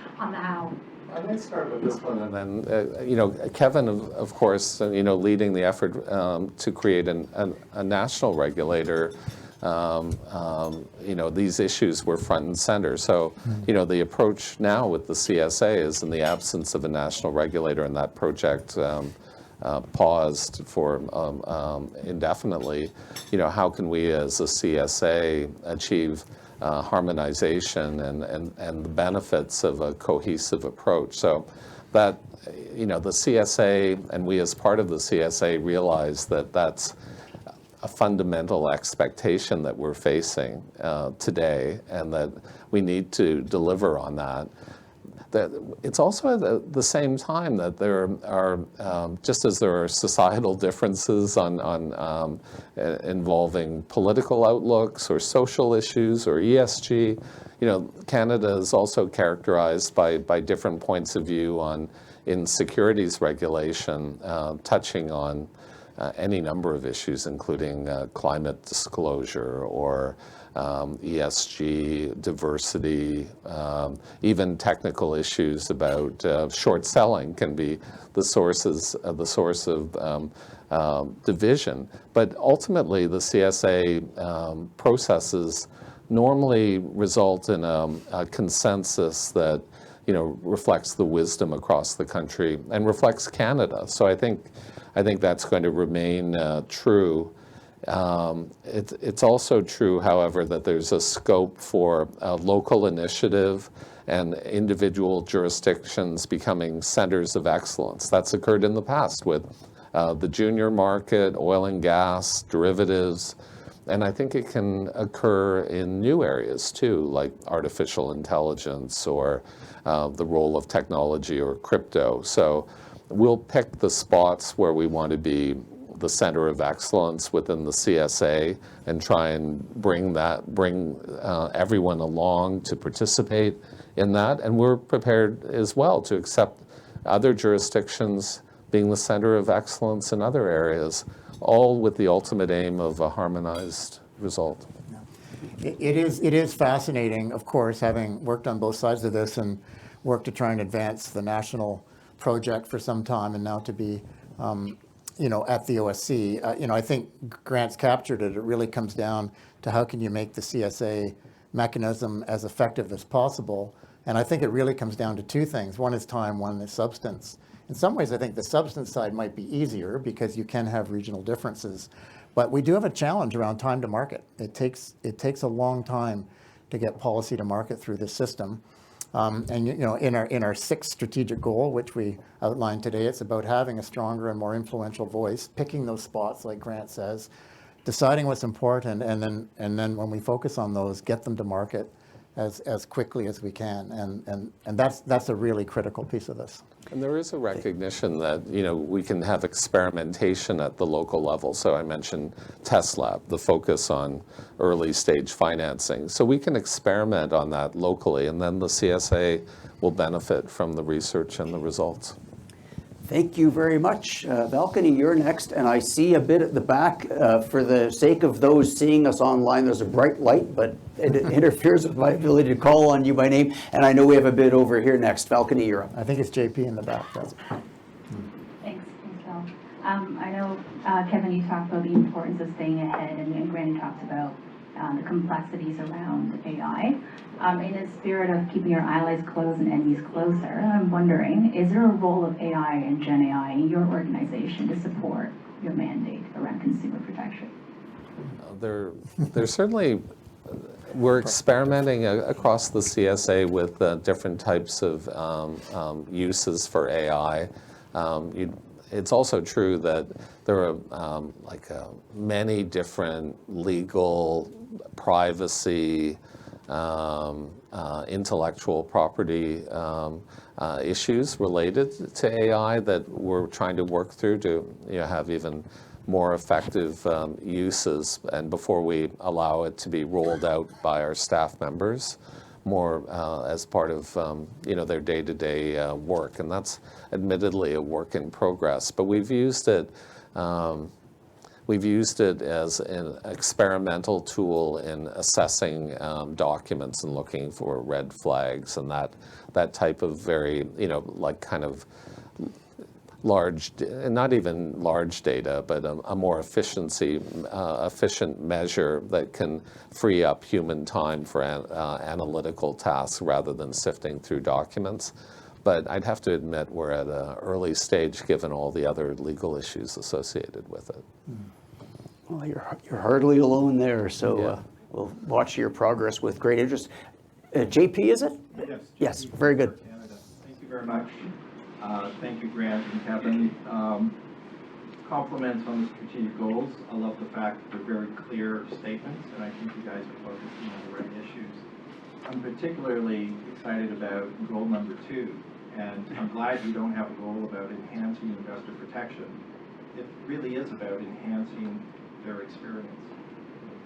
I might start with this one, and then, Kevan, of course, leading the effort to create a national regulator. These issues were front and center. So, the approach now with the CSA is in the absence of a national regulator, and that project paused for indefinitely. How can we as a CSA achieve harmonization and the benefits of a cohesive approach? So that, the CSA and we as part of the CSA realize that that's a fundamental expectation that we're facing today, and that we need to deliver on that. It's also at the same time that there are, just as there are societal differences on involving political outlooks or social issues or ESG, Canada is also characterized by different points of view in securities regulation, touching on any number of issues, including climate disclosure or ESG, diversity, even technical issues about short selling can be the source of division. But ultimately, the CSA processes normally result in a consensus that reflects the wisdom across the country and reflects Canada. So I think that's going to remain true. It's also true, however, that there's a scope for local initiative and individual jurisdictions becoming centers of excellence. That's occurred in the past with the junior market, oil and gas, derivatives, And I think it can occur in new areas too, like artificial intelligence or the role of technology or crypto. So we'll pick the spots where we want to be the center of excellence within the CSA and try and bring everyone along to participate in that. And we're prepared as well to accept other jurisdictions being the center of excellence in other areas, all with the ultimate aim of a harmonized result. It is fascinating, of course, having worked on both sides of this and worked to try and advance the national project for some time, and now to be, at the OSC. I think Grant's captured it. It really comes down to how can you make the CSA mechanism as effective as possible. And I think it really comes down to two things. One is time, one is substance. In some ways, I think the substance side might be easier because you can have regional differences. But we do have a challenge around time to market. It takes a long time to get policy to market through this system. And in our sixth strategic goal, which we outlined today, it's about having a stronger and more influential voice, picking those spots, like Grant says, deciding what's important, and then when we focus on those, get them to market as quickly as we can. And that's a really critical piece of this. And there is a recognition that, we can have experimentation at the local level. So I mentioned Test Lab, the focus on early stage financing. So we can experiment on that locally, and then the CSA will benefit from the research and the results. Thank you very much. Balcony, you're next, and I see a bit at the back. For the sake of those seeing us online, there's a bright light, but it interferes with my ability to call on you by name, and I know we have a bit over here next. Balcony, you're up. I think it's JP in the back. Thanks, Bill. I know, Kevin, you talked about the importance of staying ahead, and Granny talked about the complexities around AI. In the spirit of keeping your eyelids closed and enemies closer, I'm wondering, is there a role of AI and Gen AI in your organization to support your mandate around consumer protection? There's certainly, we're experimenting across the CSA with different types of uses for AI. It's also true that there are many different legal, privacy, intellectual property issues related to AI that we're trying to work through to have even more effective uses, and before we allow it to be rolled out by our staff members more as part of their day-to-day work. And that's admittedly a work in progress, but we've used it as an experimental tool in assessing documents and looking for red flags and that type of very, kind of large, not even large data, but a more efficient measure that can free up human time for analytical tasks rather than sifting through documents. But I'd have to admit we're at an early stage given all the other legal issues associated with it. Well, you're hardly alone there, so Yeah. We'll watch your progress with great interest. JP, is it? Yes. Yes, very good. Canada. Thank you very much. Thank you, Grant and Kevin. Compliments on the strategic goals. I love the fact that they're very clear statements, and I think you guys are focusing on the right issues. I'm particularly excited about goal number 2, and I'm glad you don't have a goal about enhancing investor protection. It really is about enhancing their experience.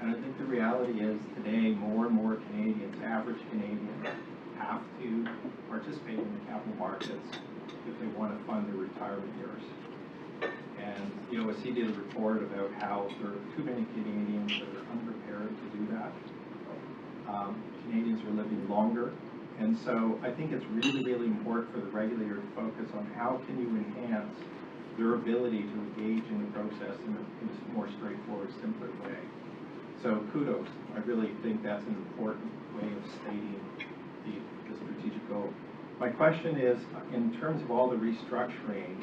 And I think the reality is today more and more Canadians, average Canadians, have to participate in the capital markets if they want to fund their retirement years. And the OSC did a report about how there are too many Canadians that are unprepared to do that. Canadians are living longer. And so I think it's really, really important for the regulator to focus on how can you enhance their ability to engage in the process in a more straightforward, simpler way. So kudos. I really think that's an important way of stating the strategic goal. My question is, in terms of all the restructuring,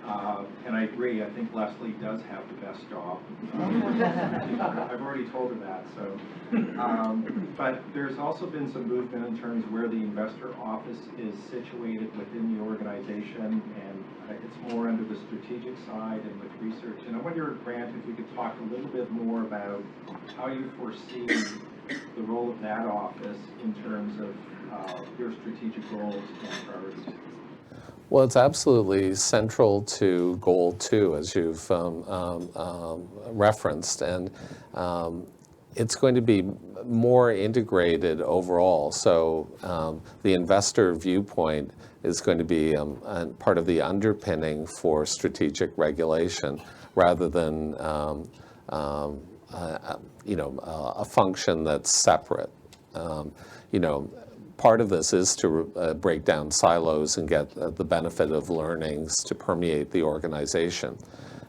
And I agree, I think Leslie does have the best job. I've already told her that, so. But there's also been some movement in terms of where the investor office is situated within the organization, and it's more under the strategic side and with research. And I wonder, Grant, if you could talk a little bit more about how you foresee the role of that office in terms of your strategic goals and priorities. Well, it's absolutely central to Goal 2, as you've referenced, and it's going to be more integrated overall. So the investor viewpoint is going to be part of the underpinning for strategic regulation, rather than a function that's separate. Part of this is to break down silos and get the benefit of learnings to permeate the organization.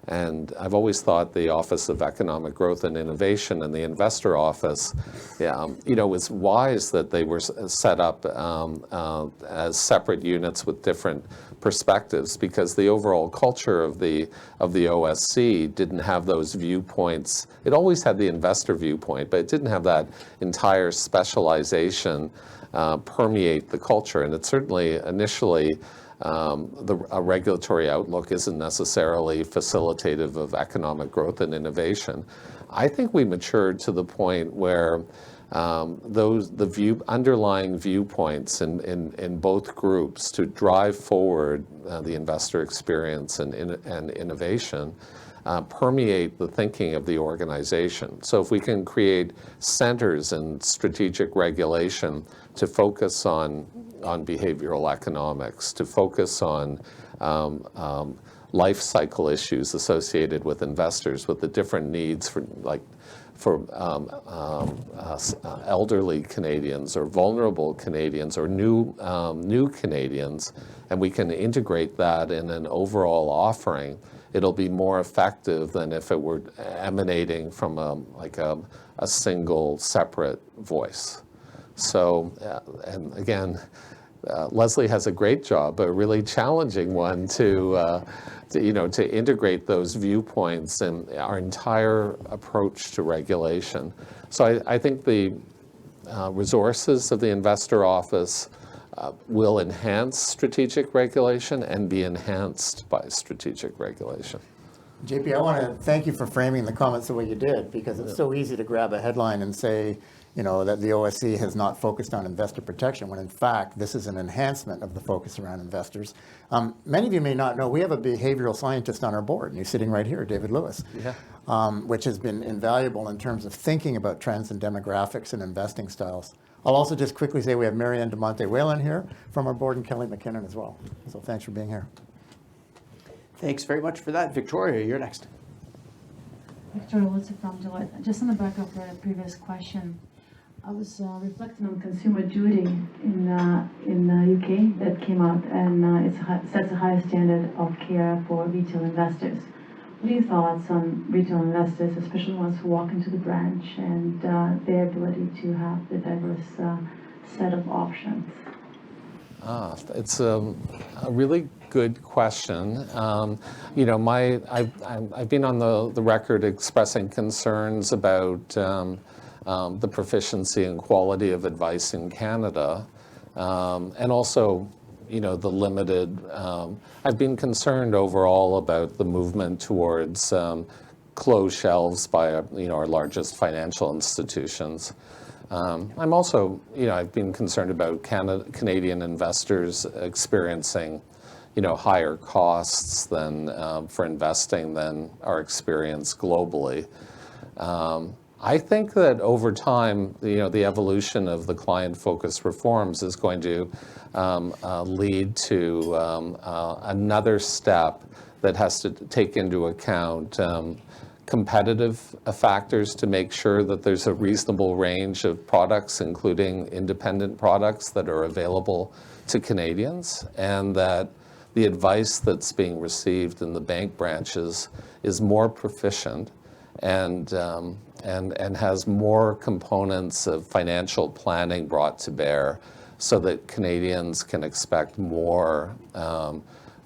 And I've always thought the Office of Economic Growth and Innovation and the Investor Office, was wise that they were set up as separate units with different perspectives, because the overall culture of the OSC didn't have those viewpoints. It always had the investor viewpoint, but it didn't have that entire specialization permeate the culture. And it certainly initially, a regulatory outlook isn't necessarily facilitative of economic growth and innovation. I think we matured to the point where the underlying viewpoints in both groups to drive forward the investor experience and innovation permeate the thinking of the organization. So if we can create centers in strategic regulation to focus on behavioral economics, to focus on life cycle issues associated with investors, with the different needs for elderly Canadians or vulnerable Canadians or new Canadians, and we can integrate that in an overall offering, it'll be more effective than if it were emanating from a single separate voice. So, and again, Leslie has a great job, but a really challenging one to integrate those viewpoints in our entire approach to regulation. So I think the resources of the investor office will enhance strategic regulation and be enhanced by strategic regulation. JP, I want to thank you for framing the comments the way you did, because it's so easy to grab a headline and say, that the OSC has not focused on investor protection, when in fact, this is an enhancement of the focus around investors. Many of you may not know, we have a behavioral scientist on our board, and he's sitting right here, David Lewis, which has been invaluable in terms of thinking about trends in demographics and investing styles. I'll also just quickly say we have Marianne DeMonte Whalen here from our board, and Kelly McKinnon as well. So thanks for being here. Thanks very much for that. Victoria, you're next. Victoria Wilson from Deloitte. Just on the back of the previous question, I was reflecting on consumer duty in the UK that came out, and it sets a higher standard of care for retail investors. What are your thoughts on retail investors, especially ones who walk into the branch, and their ability to have the diverse set of options? It's a really good question. I've been on the record expressing concerns about the proficiency and quality of advice in Canada, and also, the limited. I've been concerned overall about the movement towards closed shelves by our largest financial institutions. I'm also, I've been concerned about Canadian investors experiencing, higher costs than for investing than are experienced globally. I think that over time, the evolution of the client-focused reforms is going to lead to another step that has to take into account competitive factors to make sure that there's a reasonable range of products, including independent products, that are available to Canadians, and that the advice that's being received in the bank branches is more proficient and has more components of financial planning brought to bear, so that Canadians can expect more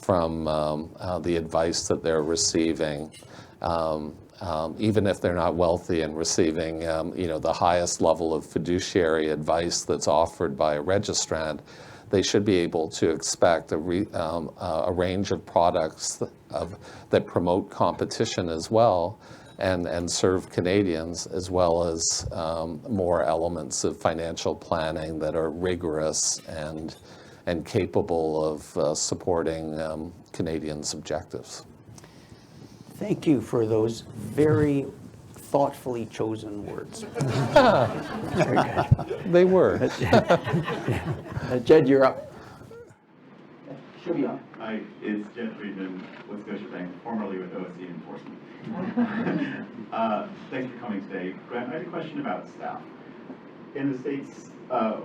the advice that they're receiving. Even if they're not wealthy and receiving the highest level of fiduciary advice that's offered by a registrant, they should be able to expect a range of products that promote competition as well, and serve Canadians, as well as more elements of financial planning that are rigorous and capable of supporting Canadians' objectives. Thank you for those very thoughtfully chosen words. Very good. They were. Jed, you're up. Should be on. Hi, it's Jed Friedman with Scotiabank, formerly with OSC Enforcement. Thanks for coming today. Grant, I had a question about staff. In the States, at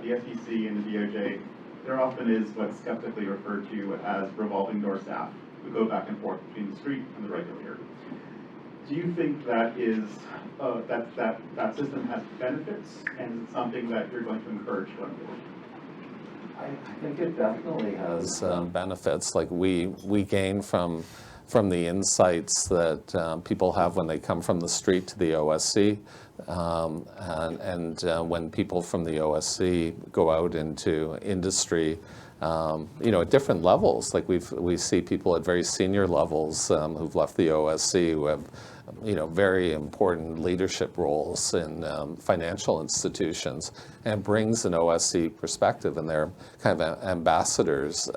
the FTC and the DOJ, there often is what's skeptically referred to as revolving door staff who go back and forth between the street and the regulator. Do you think that is that system has benefits, and is it something that you're going to encourage going forward? I think it definitely has benefits. Like we gain from the insights that people have when they come from the street to the OSC, and when people from the OSC go out into industry, at different levels. Like we see people at very senior levels who've left the OSC who have very important leadership roles in financial institutions, and brings an OSC perspective, and they're kind of ambassadors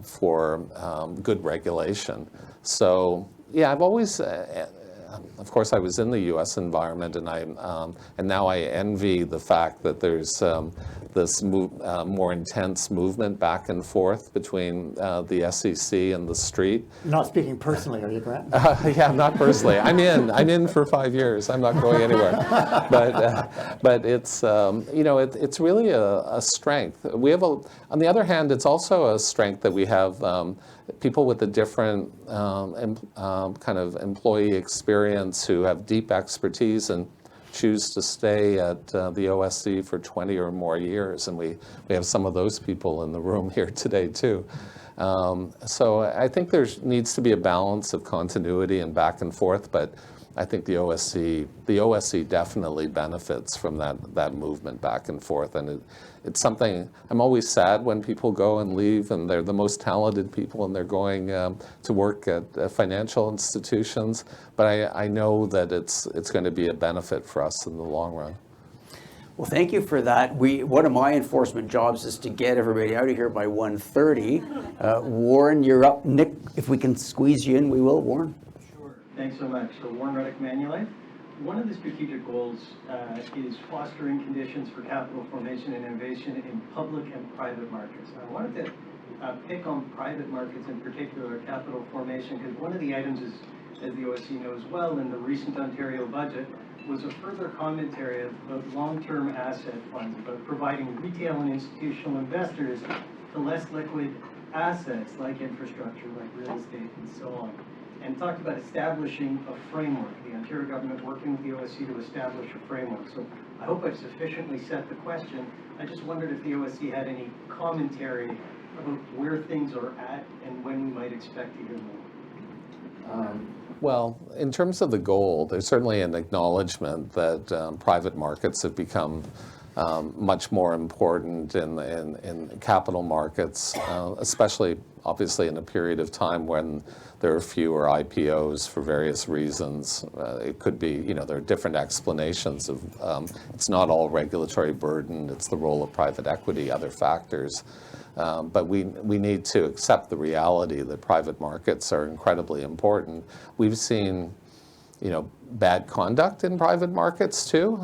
for good regulation. So yeah, I've always, of course, I was in the U.S. environment, and now I envy the fact that there's this more intense movement back and forth between the SEC and the street. Not speaking personally, are you, Grant? Yeah, not personally. I'm in for 5 years. I'm not going anywhere. But it's it's really a strength. We have on the other hand, it's also a strength that we have people with a different kind of employee experience who have deep expertise and choose to stay at the OSC for 20 or more years, and we have some of those people in the room here today too. So I think there needs to be a balance of continuity and back and forth, but I think the OSC definitely benefits from that movement back and forth, and it's something. I'm always sad when people go and leave, and they're the most talented people, and they're going to work at financial institutions. But I know that it's going to be a benefit for us in the long run. Well, thank you for that. One of my enforcement jobs is to get everybody out of here by 1:30. Warren, you're up. Nick, if we can squeeze you in, we will. Warren. Sure. Thanks so much. So Warren Reddick, Manulife. One of the strategic goals is fostering conditions for capital formation and innovation in public and private markets. I wanted to pick on private markets, in particular capital formation, because one of the items is, as the OSC knows well, in the recent Ontario budget was a further commentary about long-term asset funds, about providing retail and institutional investors to less liquid assets like infrastructure, like real estate, and so on. And talked about establishing a framework, the Ontario government working with the OSC to establish a framework. So I hope I've sufficiently set the question. I just wondered if the OSC had any commentary about where things are at and when we might expect to hear more. Well, in terms of the goal, there's certainly an acknowledgement that private markets have become much more important in capital markets, especially obviously in a period of time when there are fewer IPOs for various reasons. It could be, there are different explanations of, it's not all regulatory burden, it's the role of private equity, other factors. But we need to accept the reality that private markets are incredibly important. We've seen, bad conduct in private markets too,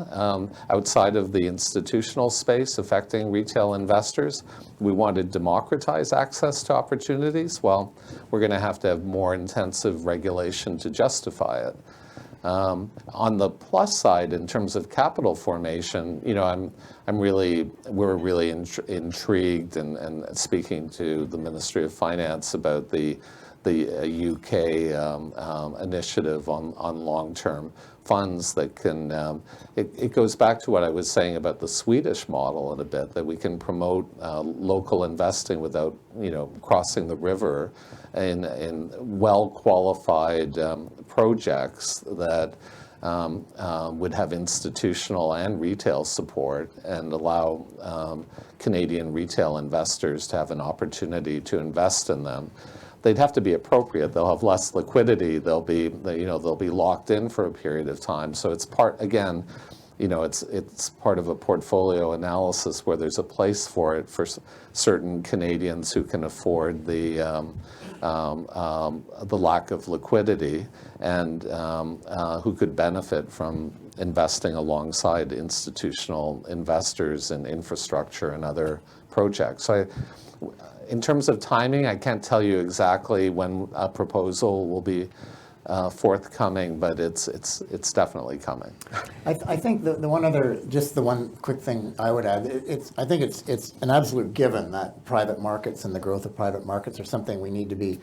outside of the institutional space affecting retail investors. We want to democratize access to opportunities. Well, we're going to have more intensive regulation to justify it. On the plus side, in terms of capital formation, we're really intrigued and speaking to the Ministry of Finance about the UK initiative on long-term funds that can, it goes back to what I was saying about the Swedish model in a bit, that we can promote local investing without, crossing the river in well-qualified projects that would have institutional and retail support and allow Canadian retail investors to have an opportunity to invest in them. They'd have to be appropriate. They'll have less liquidity. They'll be locked in for a period of time. So it's part, again, it's part of a portfolio analysis where there's a place for it for certain Canadians who can afford the lack of liquidity and who could benefit from investing alongside institutional investors in infrastructure and other projects. So in terms of timing, I can't tell you exactly when a proposal will be forthcoming, but it's definitely coming. I think the one quick thing I would add, I think it's an absolute given that private markets and the growth of private markets are something we need to be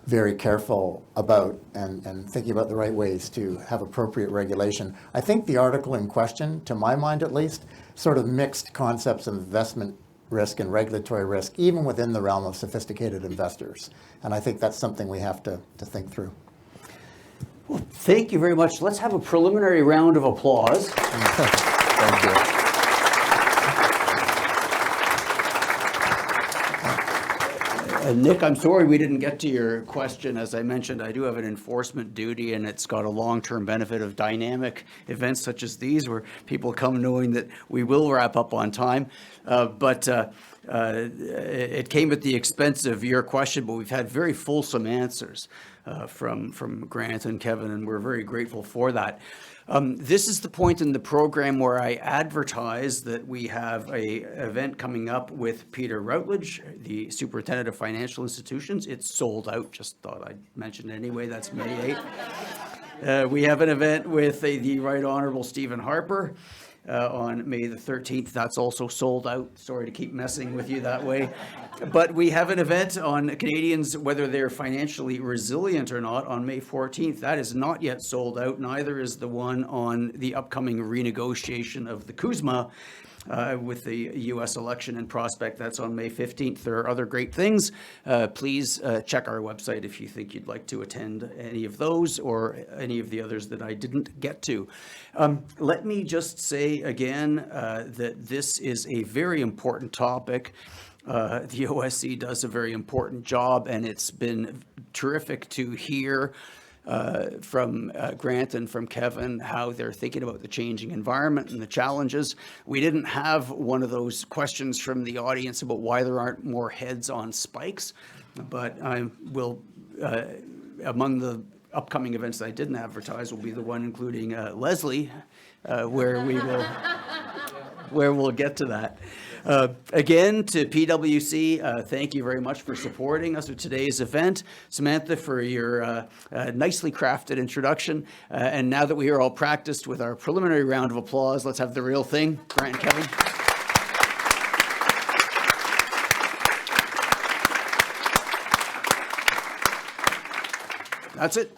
very careful about and thinking about the right ways to have appropriate regulation. I think the article in question, to my mind at least, sort of mixed concepts of investment risk and regulatory risk, even within the realm of sophisticated investors. And I think that's something we have to think through. Well, thank you very much. Let's have a preliminary round of applause. Thank you. Nick, I'm sorry we didn't get to your question. As I mentioned, I do have an enforcement duty, and it's got a long-term benefit of dynamic events such as these, where people come knowing that we will wrap up on time. But it came at the expense of your question, but we've had very fulsome answers from Grant and Kevan, and we're very grateful for that. This is the point in the program where I advertise that we have an event coming up with Peter Routledge, the Superintendent of Financial Institutions. It's sold out, just thought I'd mention it anyway. That's May 8th. We have an event with the Right Honourable Stephen Harper on May the 13th. That's also sold out. Sorry to keep messing with you that way. But we have an event on Canadians, whether they're financially resilient or not, on May 14th. That is not yet sold out. Neither is the one on the upcoming renegotiation of the CUSMA with the U.S. election in prospect. That's on May 15th. There are other great things. Please check our website if you think you'd like to attend any of those or any of the others that I didn't get to. Let me just say again that this is a very important topic. The OSC does a very important job, and it's been terrific to hear from Grant and from Kevan how they're thinking about the changing environment and the challenges. We didn't have one of those questions from the audience about why there aren't more heads on spikes, but I will, among the upcoming events that I didn't advertise, will be the one including Leslie, where we'll get to that. Again, to PwC, thank you very much for supporting us with today's event. Samantha, for your nicely crafted introduction. And now that we are all practiced with our preliminary round of applause, let's have the real thing. Grant and Kevan. That's it.